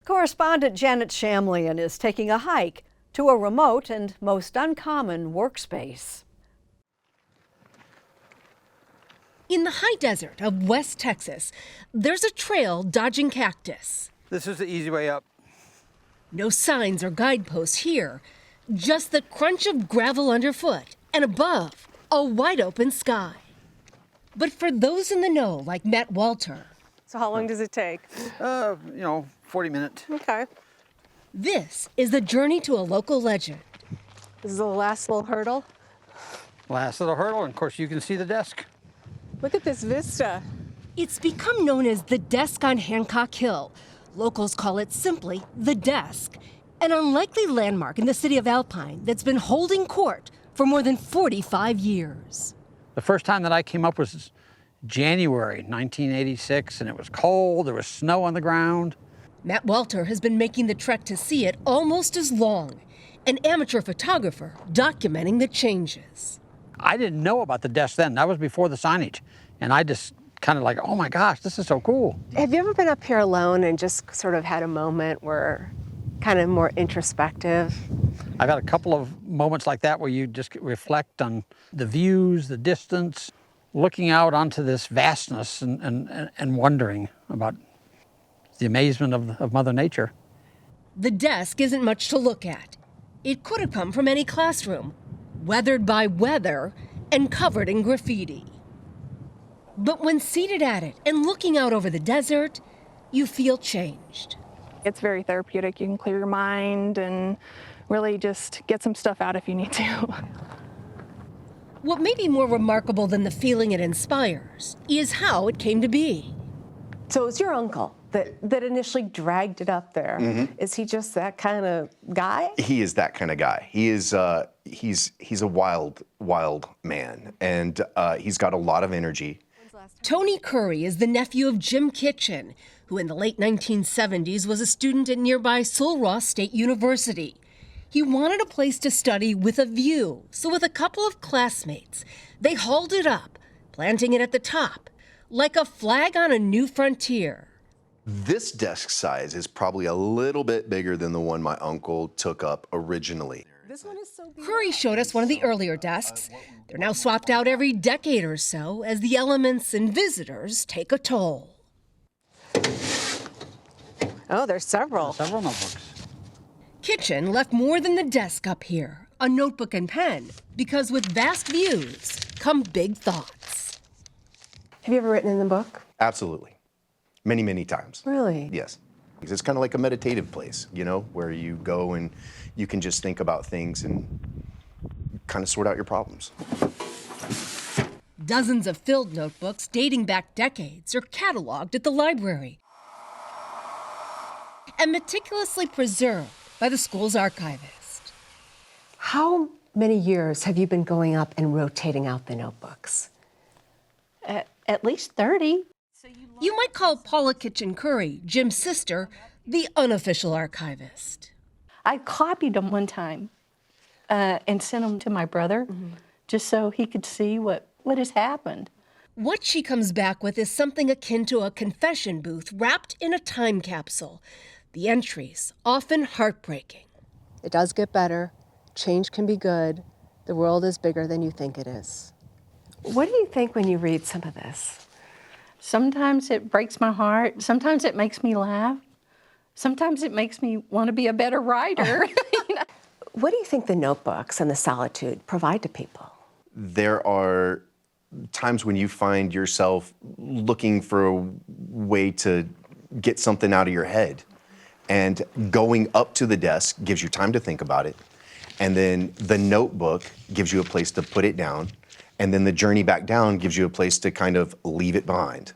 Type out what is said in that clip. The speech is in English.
Correspondent Janet Shamlian is taking a hike to a remote and most uncommon workspace. In the high desert of West Texas, there's a trail dodging cactus. This is the easy way up. No signs or guideposts here, just the crunch of gravel underfoot, and above, a wide open sky. But for those in the know, like Matt Walter. So how long does it take? 40 minutes. Okay. This is the journey to a local legend. This is the last little hurdle. Last little hurdle, and of course you can see the desk. Look at this vista. It's become known as the desk on Hancock Hill. Locals call it simply the desk, an unlikely landmark in the city of Alpine that's been holding court for more than 45 years. The first time that I came up was January 1986, and it was cold, there was snow on the ground. Matt Walter has been making the trek to see it almost as long, an amateur photographer documenting the changes. I didn't know about the desk then. That was before the signage. And I just kind of like, oh my gosh, this is so cool. Have you ever been up here alone and just sort of had a moment where kind of more introspective? I've had a couple of moments like that where you just reflect on the views, the distance, looking out onto this vastness and wondering about the amazement of Mother Nature. The desk isn't much to look at. It could have come from any classroom, weathered by weather and covered in graffiti. But when seated at it and looking out over the desert, you feel changed. It's very therapeutic. You can clear your mind and really just get some stuff out if you need to. What may be more remarkable than the feeling it inspires is how it came to be. So it was your uncle that initially dragged it up there. Mm-hmm. Is he just that kind of guy? He is that kind of guy. He is he's a wild man, and he's got a lot of energy. Tony Curry is the nephew of Jim Kitchen, who in the late 1970s was a student at nearby Sul Ross State University. He wanted a place to study with a view, so with a couple of classmates, they hauled it up, planting it at the top, like a flag on a new frontier. This desk size is probably a little bit bigger than the one my uncle took up originally. This one is so beautiful. Curry showed us one of the earlier desks. They're now swapped out every decade or so as the elements and visitors take a toll. Oh, there's several. Several notebooks. Kitchen left more than the desk up here, a notebook and pen, because with vast views come big thoughts. Have you ever written in the book? Absolutely. Many, many times. Really? Yes. It's kind of like a meditative place, where you go and you can just think about things and kind of sort out your problems. Dozens of filled notebooks dating back decades are cataloged at the library and meticulously preserved by the school's archivist. How many years have you been going up and rotating out the notebooks? At least 30. You might call Paula Kitchen Curry, Jim's sister, the unofficial archivist. I copied them one time and sent them to my brother, just so he could see what has happened. What she comes back with is something akin to a confession booth wrapped in a time capsule. The entries, often heartbreaking. It does get better. Change can be good. The world is bigger than you think it is. What do you think when you read some of this? Sometimes it breaks my heart. Sometimes it makes me laugh. Sometimes it makes me want to be a better writer. What do you think the notebooks and the solitude provide to people? There are times when you find yourself looking for a way to get something out of your head. And going up to the desk gives you time to think about it. And then the notebook gives you a place to put it down. And then the journey back down gives you a place to kind of leave it behind.